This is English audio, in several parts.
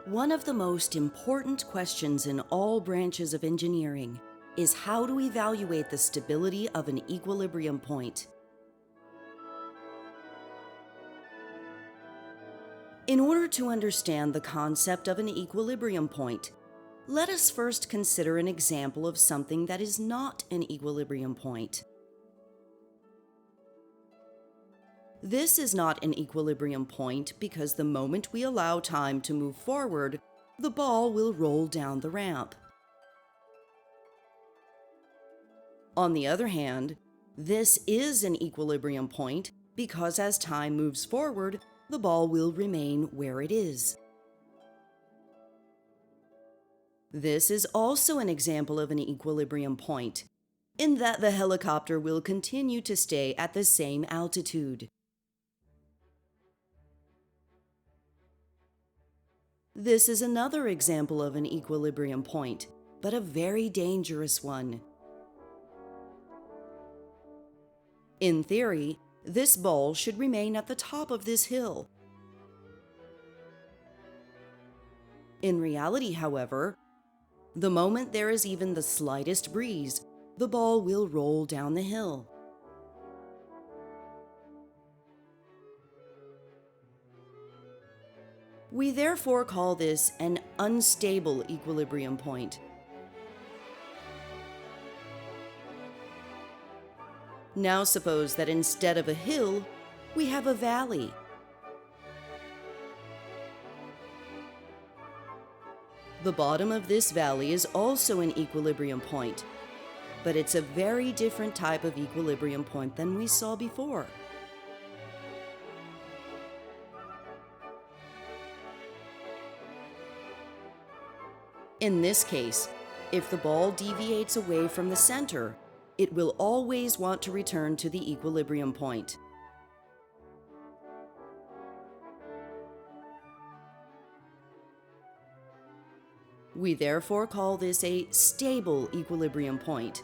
One of the most important questions in all branches of engineering is how to evaluate the stability of an equilibrium point. In order to understand the concept of an equilibrium point, let us first consider an example of something that is not an equilibrium point. This is not an equilibrium point because the moment we allow time to move forward, the ball will roll down the ramp. On the other hand, this is an equilibrium point because as time moves forward, the ball will remain where it is. This is also an example of an equilibrium point, in that the helicopter will continue to stay at the same altitude. This is another example of an equilibrium point, but a very dangerous one. In theory, this ball should remain at the top of this hill. In reality, however, the moment there is even the slightest breeze, the ball will roll down the hill. We therefore call this an unstable equilibrium point. Now suppose that instead of a hill, we have a valley. The bottom of this valley is also an equilibrium point, but it's a very different type of equilibrium point than we saw before. In this case, if the ball deviates away from the center, it will always want to return to the equilibrium point. We therefore call this a stable equilibrium point.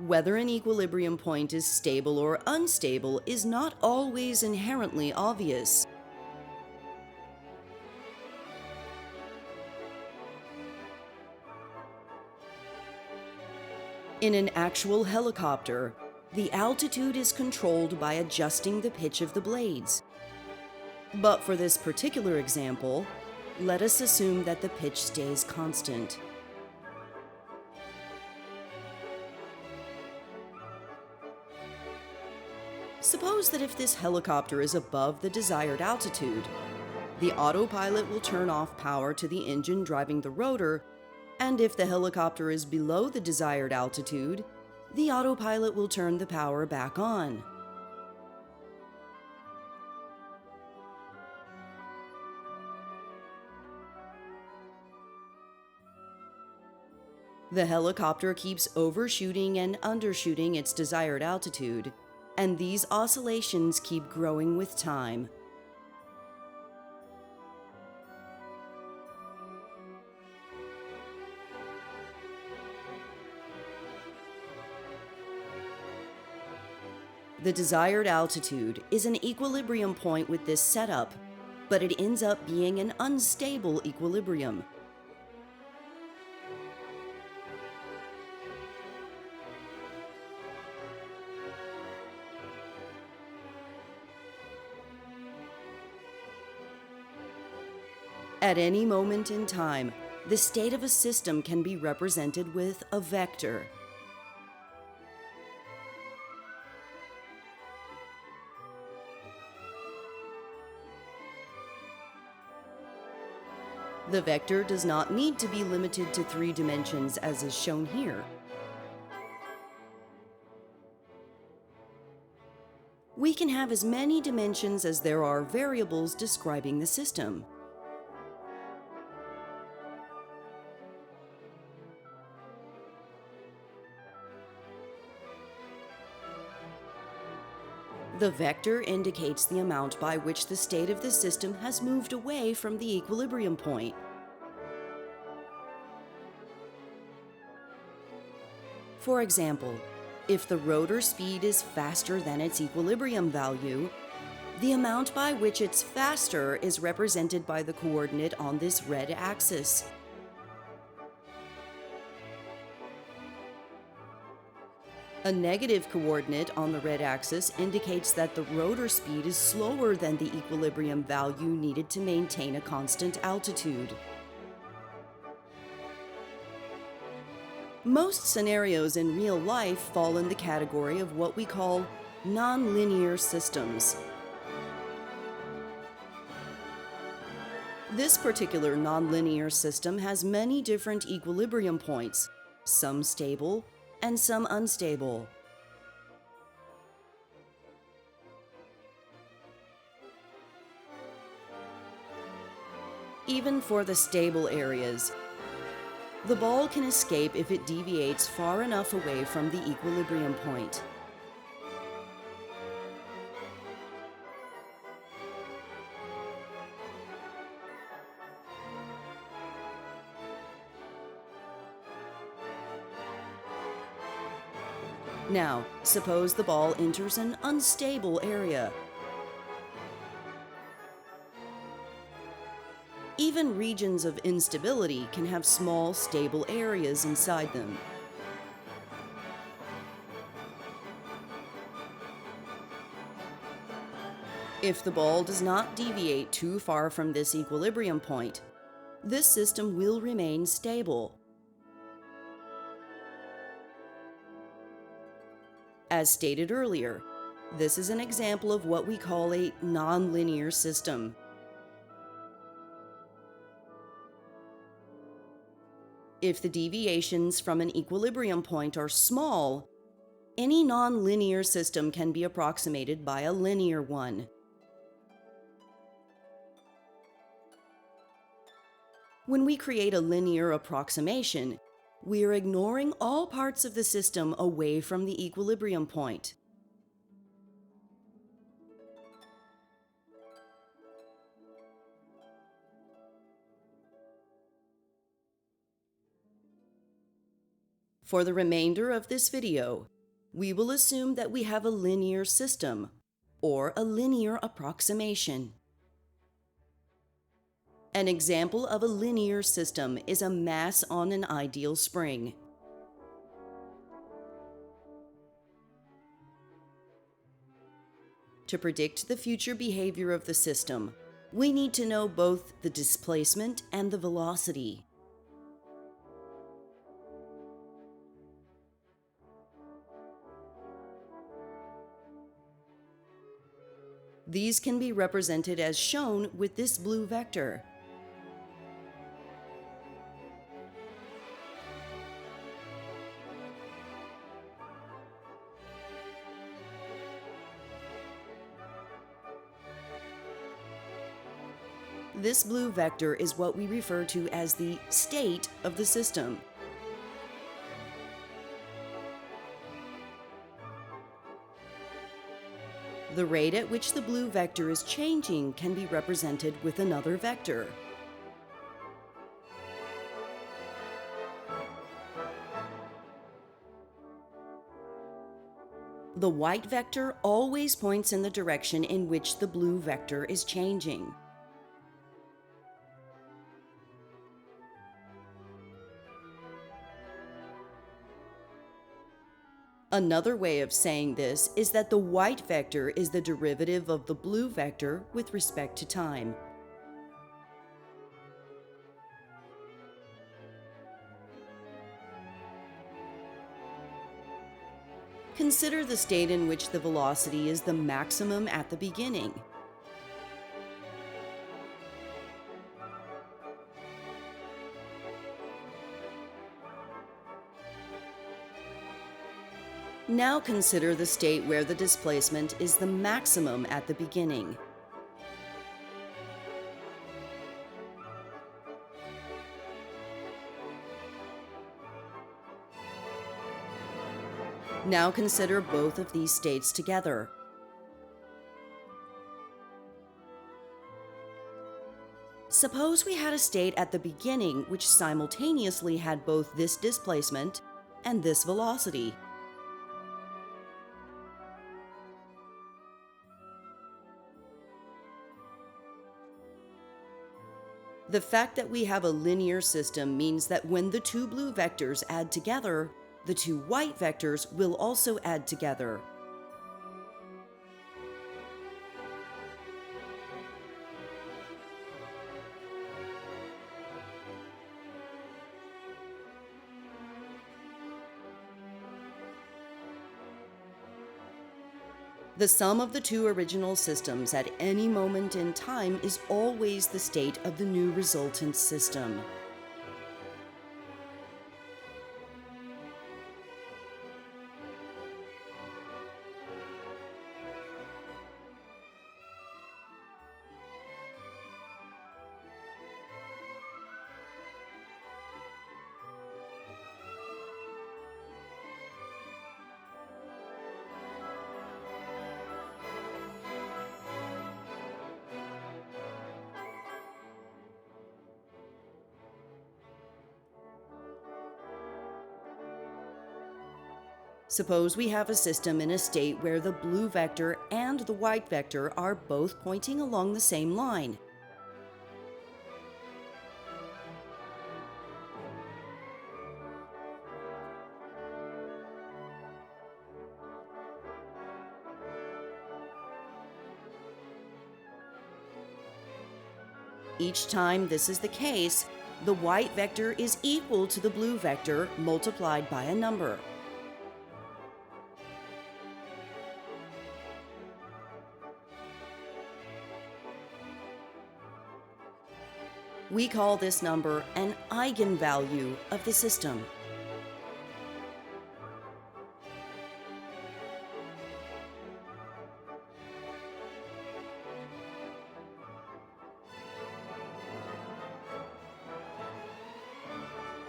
Whether an equilibrium point is stable or unstable is not always inherently obvious. In an actual helicopter, the altitude is controlled by adjusting the pitch of the blades. But for this particular example, let us assume that the pitch stays constant. Suppose that if this helicopter is above the desired altitude, the autopilot will turn off power to the engine driving the rotor, and if the helicopter is below the desired altitude, the autopilot will turn the power back on. The helicopter keeps overshooting and undershooting its desired altitude, and these oscillations keep growing with time. The desired altitude is an equilibrium point with this setup, but it ends up being an unstable equilibrium. At any moment in time, the state of a system can be represented with a vector. The vector does not need to be limited to 3 dimensions as is shown here. We can have as many dimensions as there are variables describing the system. The vector indicates the amount by which the state of the system has moved away from the equilibrium point. For example, If the rotor speed is faster than its equilibrium value, the amount by which it's faster is represented by the coordinate on this red axis. A negative coordinate on the red axis indicates that the rotor speed is slower than the equilibrium value needed to maintain a constant altitude. Most scenarios in real life fall in the category of what we call nonlinear systems. This particular nonlinear system has many different equilibrium points, some stable and some unstable. Even for the stable areas, the ball can escape if it deviates far enough away from the equilibrium point. Now, suppose the ball enters an unstable area. Even regions of instability can have small, stable areas inside them. If the ball does not deviate too far from this equilibrium point, this system will remain stable. As stated earlier, this is an example of what we call a nonlinear system. If the deviations from an equilibrium point are small, any nonlinear system can be approximated by a linear one. When we create a linear approximation, we are ignoring all parts of the system away from the equilibrium point. For the remainder of this video, we will assume that we have a linear system, or a linear approximation. An example of a linear system is a mass on an ideal spring. To predict the future behavior of the system, we need to know both the displacement and the velocity. These can be represented as shown with this blue vector. This blue vector is what we refer to as the state of the system. The rate at which the blue vector is changing can be represented with another vector. The white vector always points in the direction in which the blue vector is changing. Another way of saying this is that the white vector is the derivative of the blue vector with respect to time. Consider the state in which the velocity is the maximum at the beginning. Now consider the state where the displacement is the maximum at the beginning. Now consider both of these states together. Suppose we had a state at the beginning which simultaneously had both this displacement and this velocity. The fact that we have a linear system means that when the two blue vectors add together, the two white vectors will also add together. The sum of the two original systems at any moment in time is always the state of the new resultant system. Suppose we have a system in a state where the blue vector and the white vector are both pointing along the same line. Each time this is the case, the white vector is equal to the blue vector multiplied by a number. We call this number an eigenvalue of the system.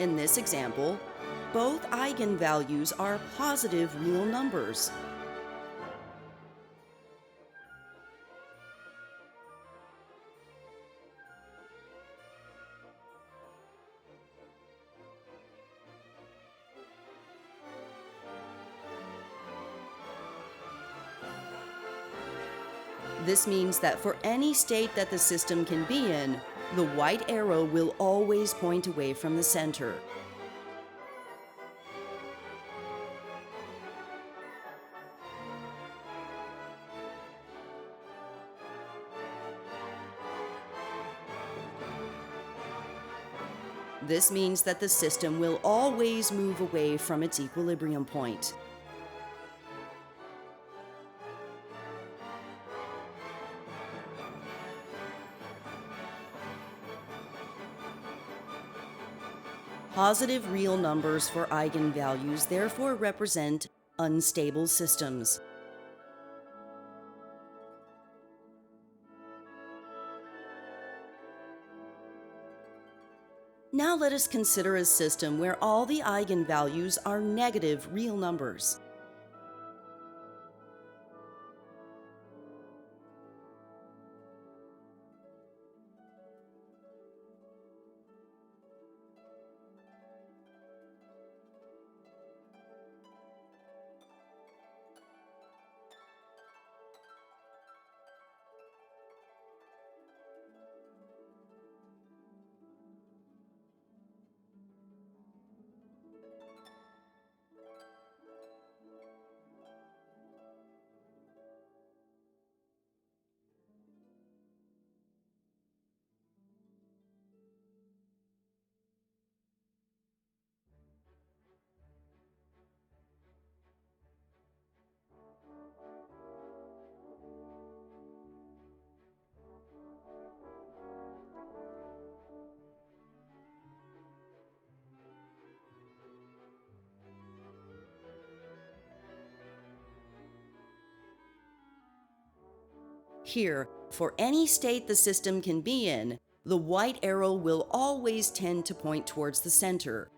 In this example, both eigenvalues are positive real numbers. This means that for any state that the system can be in, the white arrow will always point away from the center. This means that the system will always move away from its equilibrium point. Positive real numbers for eigenvalues therefore represent unstable systems. Now let us consider a system where all the eigenvalues are negative real numbers. Here, for any state the system can be in, the white arrow will always tend to point towards the center.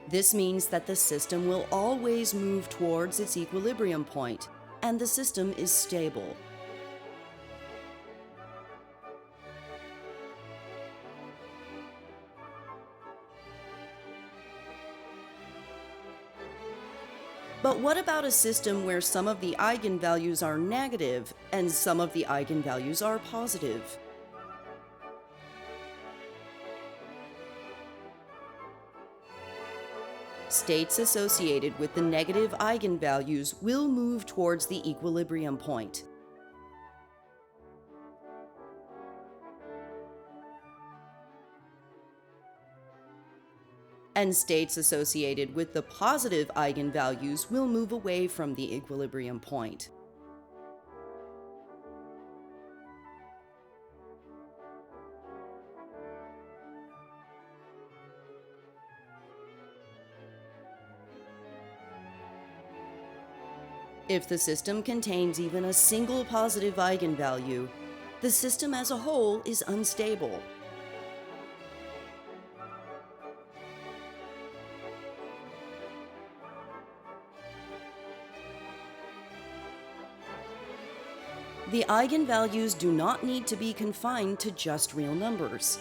This means that the system will always move towards its equilibrium point, and the system is stable. But what about a system where some of the eigenvalues are negative and some of the eigenvalues are positive? States associated with the negative eigenvalues will move towards the equilibrium point. And states associated with the positive eigenvalues will move away from the equilibrium point. If the system contains even a single positive eigenvalue, the system as a whole is unstable. The eigenvalues do not need to be confined to just real numbers.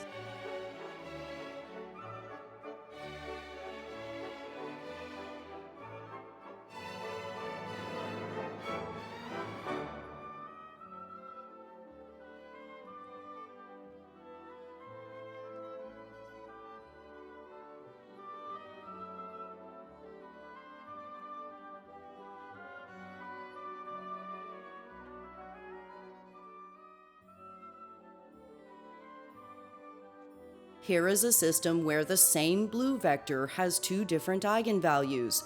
Here is a system where the same blue vector has two different eigenvalues,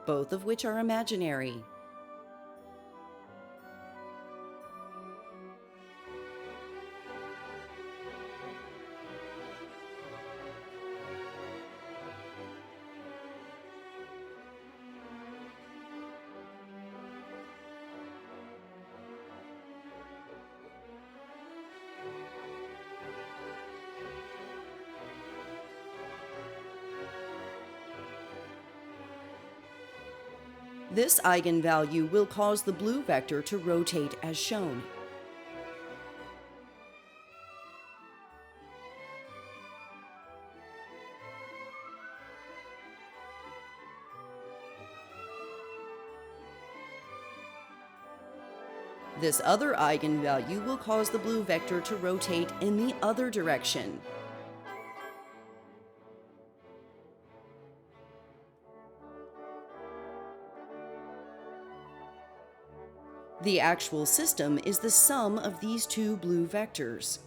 both of which are imaginary. This eigenvalue will cause the blue vector to rotate as shown. This other eigenvalue will cause the blue vector to rotate in the other direction. The actual system is the sum of these two blue vectors.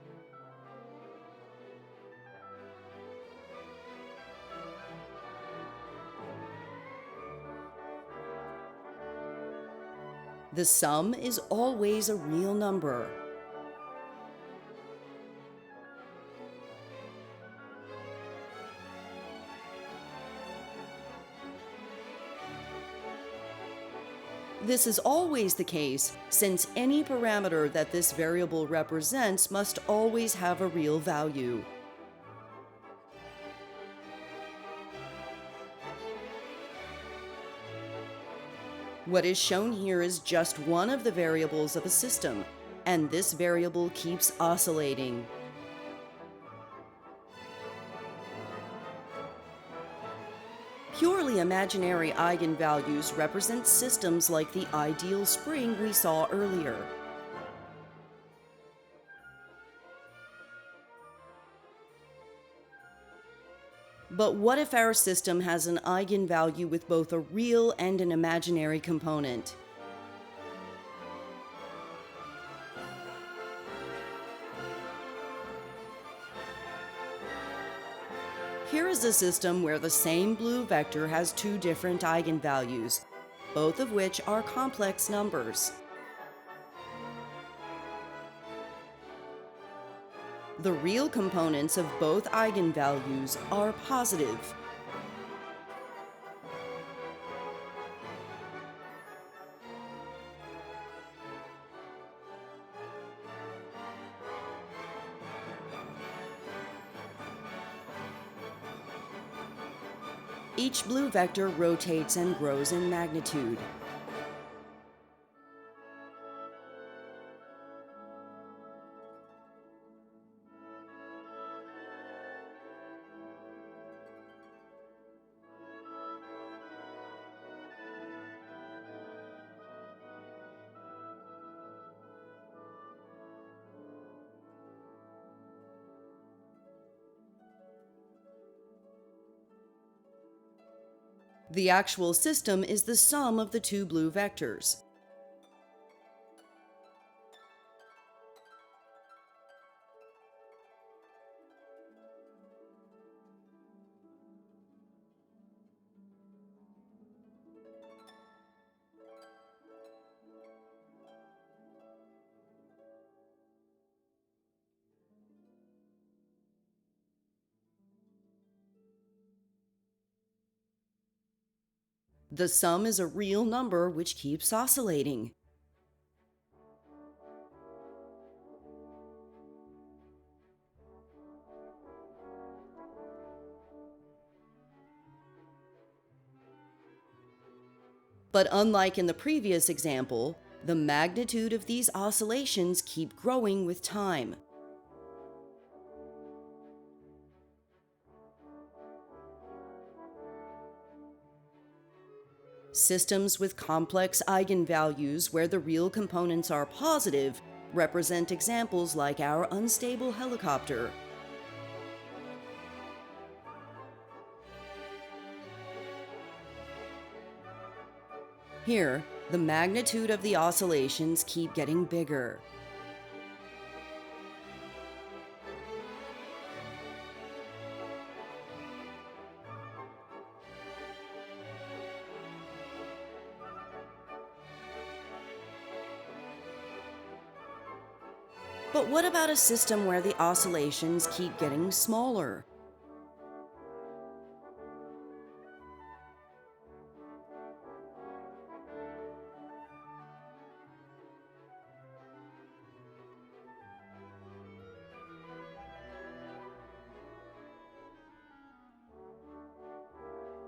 The sum is always a real number. This is always the case, since any parameter that this variable represents must always have a real value. What is shown here is just one of the variables of a system, and this variable keeps oscillating. Purely imaginary eigenvalues represent systems like the ideal spring we saw earlier. But what if our system has an eigenvalue with both a real and an imaginary component? Here is a system where the same blue vector has two different eigenvalues, both of which are complex numbers. The real components of both eigenvalues are positive. Each blue vector rotates and grows in magnitude. The actual system is the sum of the two blue vectors. The sum is a real number which keeps oscillating. But unlike in the previous example, the magnitude of these oscillations keep growing with time. Systems with complex eigenvalues where the real components are positive represent examples like our unstable helicopter. Here, the magnitude of the oscillations keep getting bigger. But what about a system where the oscillations keep getting smaller?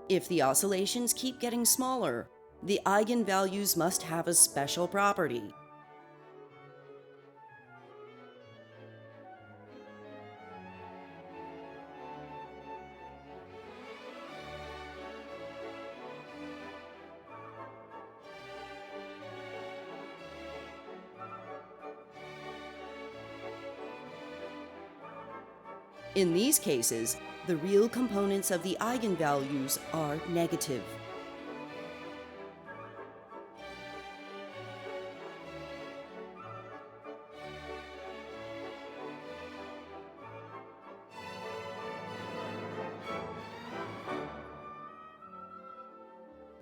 If the oscillations keep getting smaller, the eigenvalues must have a special property. In these cases, the real components of the eigenvalues are negative.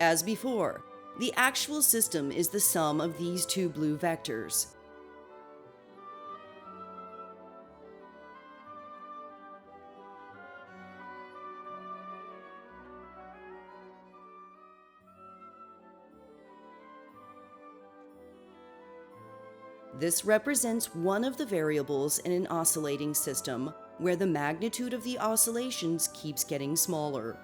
As before, the actual system is the sum of these two blue vectors. This represents one of the variables in an oscillating system where the magnitude of the oscillations keeps getting smaller.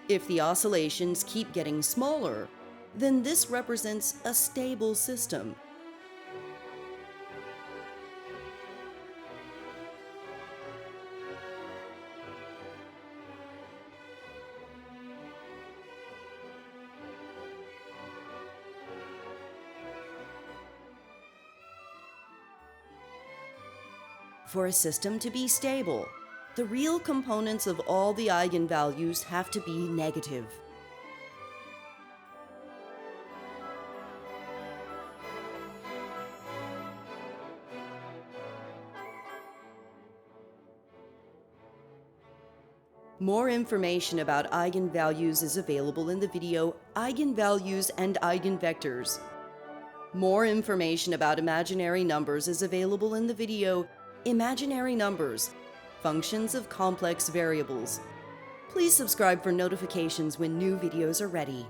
If the oscillations keep getting smaller, then this represents a stable system. For a system to be stable, the real components of all the eigenvalues have to be negative. More information about eigenvalues is available in the video Eigenvalues and Eigenvectors. More information about imaginary numbers is available in the video Imaginary Numbers, Functions of Complex Variables. Please subscribe for notifications when new videos are ready.